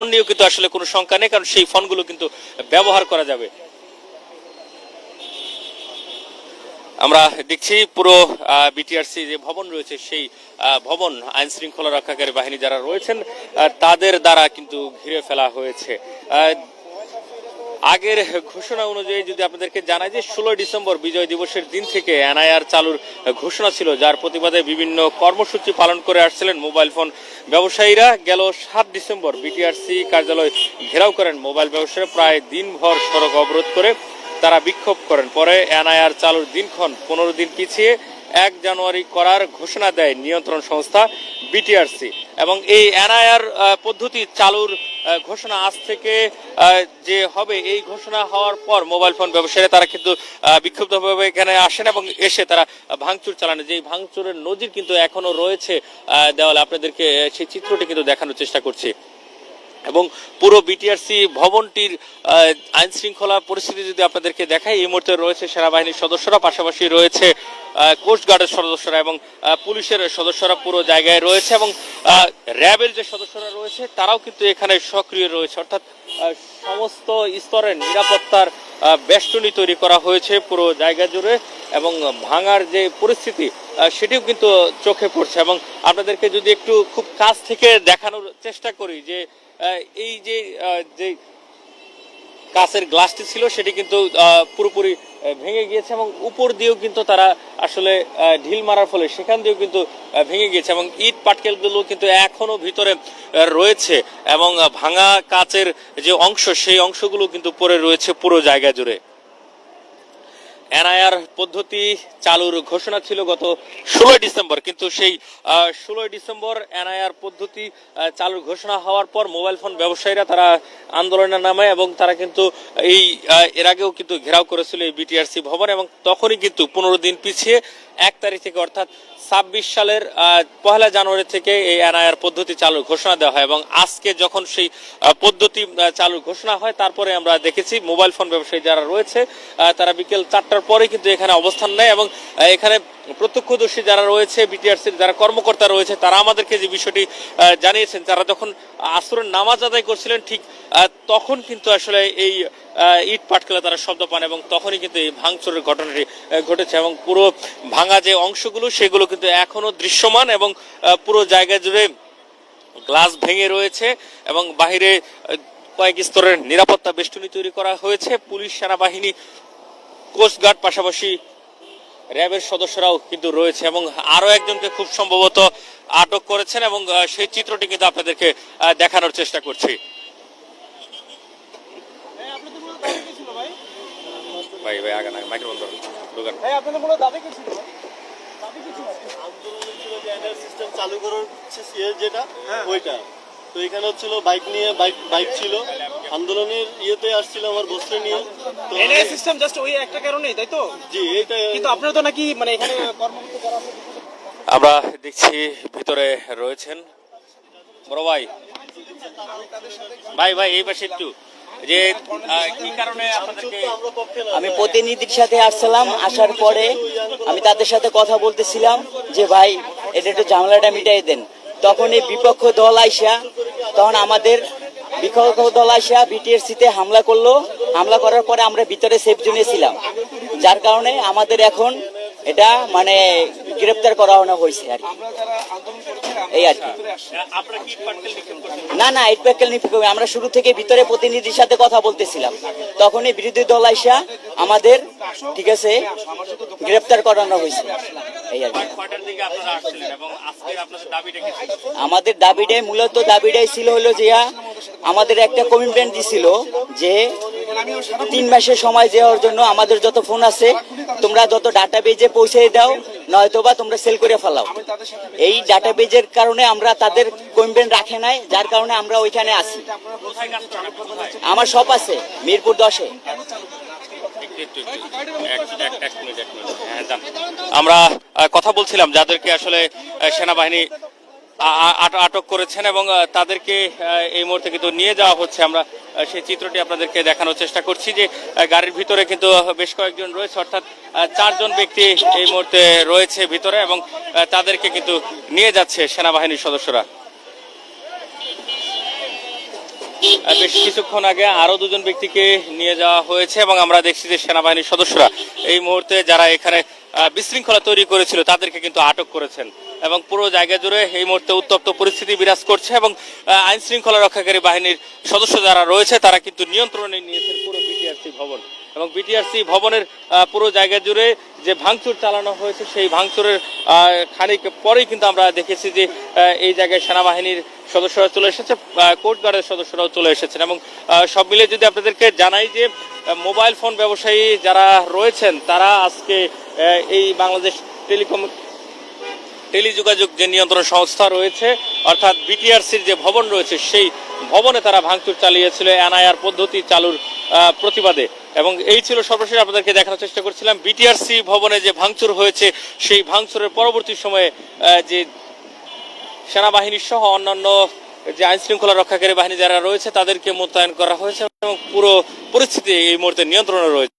নিয়েও কিন্তু আসলে কোনো শঙ্কা নেই, কারণ সেই ফোনগুলো কিন্তু ব্যবহার করা যাবে। আমরা দেখছি পুরো বিটিআরসি যে ভবন রয়েছে সেই ভবন আইন শৃঙ্খলা রক্ষাকারী বাহিনী যারা রয়েছেন তাদের দ্বারা কিন্তু ঘিরে ফেলা হয়েছে। আগের ঘোষণা অনুযায়ী যদি আপনাদেরকে জানাই যে 16 ডিসেম্বর বিজয় দিবসের দিন থেকে এনআইআর চালুর ঘোষণা ছিল, যার প্রতিবাদে বিভিন্ন কর্মসূচি পালন করে আসছিলেন মোবাইল ফোন ব্যবসায়ীরা। গেল 7 ডিসেম্বর বিটিআরসি কার্যালয় ঘেরাও করেন মোবাইল ব্যবসায়ীরা, প্রায় দিনভর সড়ক অবরোধ করে তারা বিক্ষোভ করেন। পরে এনআইআর চালুর দিনক্ষণ 15 দিন পিছিয়ে 1 জানুয়ারি করার ঘোষণা দেয় নিয়ন্ত্রণ সংস্থা বিটিআরসি। এবং এই এনআইআর পদ্ধতি চালুর ঘোষণা আজ থেকে যে হবে, এই ঘোষণা হওয়ার পর মোবাইল ফোন ব্যবসায়ীরা তারা কিন্তু বিক্ষুব্ধভাবে এখানে আসেন এবং এসে তারা ভাঙচুর চালান। যে ভাঙচুরের নজির কিন্তু এখনো রয়েছে দেওয়ালে, আপনাদেরকে সেই চিত্রটি কিন্তু দেখানোর চেষ্টা করছি। এবং পুরো বিটিআরসি ভবনটির আইন শৃঙ্খলা পরিস্থিতি যদি আপনাদেরকে দেখাই, এই মুহূর্তে রয়েছে সেনাবাহিনীর সদস্যরা, পাশাপাশি রয়েছে কোস্টগার্ডের সদস্যরা এবং পুলিশের সদস্যরা পুরো জায়গায় রয়েছে, এবং র্যাবের যে সদস্যরা রয়েছে তারাও কিন্তু এখানে সক্রিয় রয়েছে। অর্থাৎ সমস্ত স্তরের নিরাপত্তার বেষ্টনী তৈরি করা হয়েছে পুরো জায়গা জুড়ে, এবং ভাঙার যে পরিস্থিতি সেটিও কিন্তু চোখে পড়ছে। এবং আপনাদেরকে যদি একটু খুব কাছ থেকে দেখানোর চেষ্টা করি যে এই যে কাঁচের গ্লাসটি ছিল সেটি কিন্তু পুরোপুরি ভেঙে গিয়েছে, এবং উপর দিয়েও কিন্তু তারা আসলে ঢিল মারার ফলে সেখান দিয়েও কিন্তু ভেঙে গিয়েছে, এবং ইট পাটকেলগুলো কিন্তু এখনো ভিতরে রয়েছে, এবং ভাঙা কাঁচের যে অংশ সেই অংশগুলো কিন্তু পড়ে রয়েছে পুরো জায়গা জুড়ে। এনআইআর পদ্ধতি চালুর ঘোষণা ছিল গত 16 ডিসেম্বর, কিন্তু সেই 16 ডিসেম্বর এনআইআর পদ্ধতি চালুর ঘোষণা হওয়ার পর মোবাইল ফোন ব্যবসায়ীরা তারা আন্দোলনের নামে, এবং তারা কিন্তু এর আগেও কিন্তু ঘেরাও করেছিল এই বিটিআরসি ভবন, এবং তখনই কিন্তু 15 দিন পিছিয়ে 1 তারিখ থেকে অর্থাৎ 26 সালের 1 জানুয়ারি থেকে এই এনআইআর পদ্ধতি চালুর ঘোষণা দেওয়া হয়। এবং আজকে যখন সেই পদ্ধতি চালুর ঘোষণা হয়, তারপরে আমরা দেখেছি মোবাইল ফোন ব্যবসায়ী যারা রয়েছে তারা বিকেল 4টার পরে কিন্তু এখানে অবস্থান নেয়, এবং এখানে প্রত্যক্ষদর্শী যারা রয়েছে বিটিআরসির যারা কর্মকর্তা রয়েছে তারা আমাদেরকে যে বিষয়টি জানিয়েছেন, তারা যখন আসরের নামাজ আদায় করছিলেন ঠিক তখন কিন্তু আসলে এই ইট পাটকেলে তারা শব্দ পান, এবং তখনই কিন্তু এই ভাঙচুরের ঘটনাটি ঘটেছে। এবং পুরো ভাঙা যে অংশগুলো সেগুলো কিন্তু এখনো দৃশ্যমান, এবং পুরো জায়গা জুড়ে গ্লাস ভেঙে রয়েছে, এবং বাহিরে কয়েক স্তরের নিরাপত্তা বেষ্টনী তৈরি করা হয়েছে। পুলিশ, সেনাবাহিনী, কোস্টগার্ড, পাশাপাশি র্যাবের সদস্যরাও কিন্তু রয়েছে, এবং আরো একজনকে খুব সম্ভবত আটক করেছেন, এবং সেই চিত্রটি কিন্তু আপনাদেরকে দেখানোর চেষ্টা করছি। ভাই ভাই আগে না মাইক্রোফোন দোকান ভাই, আপনাদের মূলত দাবি কি ছিল? দাবি কি ছিল? আন্দোলন ছিল যে এনআর সিস্টেম চালু করার যেটা ওইটা। তো এখানে হচ্ছিল বাইক নিয়ে, বাইক ছিল আন্দোলনের ইয়েতে আসছিল আমার বস্ত্র নিয়ে। তো এনআর সিস্টেম জাস্ট ওই একটা কারণেই, তাই তো? জি, এইটা। কিন্তু আপনারা তো নাকি মানে এখানে কর্মরত করা আছে, আমরা দেখছি ভিতরে রয়েছেন। বড় ভাই ভাই ভাই এই পাশে একটু যে কি কারণে আপনাদেরকে? আমি প্রতিনিধির সাথে আসছিলাম, আসার পরে আমি তাদের সাথে কথা বলতেছিলাম যে ভাই এটা একটু ঝামেলাটা মিটাই দেন। তখন এই বিপক্ষ দল আইসা, তখন আমাদের বিপক্ষ দল আইসা বিটিআরসিতে হামলা করলো। হামলা করার পরে আমরা ভিতরে সেফ জোনে ছিলাম, যার কারণে আমাদের এখন এটা মানে গ্রেপ্তার করা হয়েছে আর কি, এই আর কি। না না, ইট পাটকেল নিক্ষেপ, আমরা শুরু থেকে ভিতরে প্রতিনিধির সাথে কথা বলতেছিলাম, তখনই বিরোধী দল আইসা আমাদের ঠিক আছে গ্রেপ্তার করানো হয়েছে, এই আর কি। আমাদের দাবিটাই মূলত দাবিটাই ছিল হলো যে আমাদের একটা কমিটমেন্ট দিছিল যে 3 মাসের সময় দেওয়ার জন্য আমাদের যত ফোন আছে তোমরা যত ডাটাবেজে পৌঁছে দাও, নয়তোবা তোমরা সেল করে ফেলাও। এই ডাটাবেজের কারণে আমরা তাদের কমিটমেন্ট রাখে নাই, যার কারণে আমরা ওইখানে আছি। আমার শপ আছে মিরপুর 10-এ। আমরা কথা বলছিলাম যাদেরকে আসলে সেনাবাহিনী আটক করেছেন, এবং তাদেরকে এই মুহূর্তে কিন্তু নিয়ে যাওয়া হচ্ছে। আমরা সেই চিত্রটি আপনাদেরকে দেখানোর চেষ্টা করছি যে গাড়ির ভিতরে কিন্তু বেশ কয়েকজন রয়েছে, অর্থাৎ 4 জন ব্যক্তি এই মুহূর্তে রয়েছে ভিতরে, এবং তাদেরকে কিন্তু নিয়ে যাচ্ছে সেনাবাহিনীর সদস্যরা। বেশ কিছুক্ষণ আগে আরো দুজন ব্যক্তিকে নিয়ে যাওয়া হয়েছে এবং আমরা দেখছি যে সেনাবাহিনীর সদস্যরা এই মুহূর্তে যারা এখানে বিশৃঙ্খলা তৈরি করেছিল তাদেরকে কিন্তু আটক করেছেন এবং পুরো জায়গা জুড়ে এই মুহূর্তে উত্তপ্ত পরিস্থিতি বিরাজ করছে এবং আইন শৃঙ্খলা রক্ষাকারী বাহিনীর সদস্য যারা রয়েছে তারা কিন্তু নিয়ন্ত্রণে নিয়েছেন পুরো বিটিআরসি ভবন এবং বিটিআরসি ভবনের পুরো জায়গা জুড়ে যে ভাঙচুর চালানো হয়েছে সেই ভাঙচুরের খানিক পরেই কিন্তু আমরা দেখেছি যে এই জায়গায় সেনাবাহিনীর সদস্যরা চলে এসেছে, কোস্ট গার্ডের সদস্যরাও চলে এসেছেন এবং সব মিলে যদি আপনাদেরকে জানাই যে মোবাইল ফোন ব্যবসায়ী যারা রয়েছেন তারা আজকে এই বাংলাদেশ টেলিযোগাযোগ যে নিয়ন্ত্রণ সংস্থা রয়েছে অর্থাৎ বিটিআরসির যে ভবন রয়েছে সেই ভবনে তারা ভাঙচুর চালিয়েছিল এনআইআর পদ্ধতি চালুর প্রতিবাদে এবং এই ছিল সর্বশেষ আপনাদেরকে দেখানোর চেষ্টা করছিলাম বিটিআরসি ভবনে যে ভাঙচুর হয়েছে সেই ভাঙচুরের পরবর্তী সময়ে যে সেনাবাহিনী সহ অন্যান্য যে আইন শৃঙ্খলা রক্ষাকারী বাহিনী যারা রয়েছে তাদেরকে মোতায়েন করা হয়েছে এবং পুরো পরিস্থিতি এই মুহূর্তে নিয়ন্ত্রণে রয়েছে।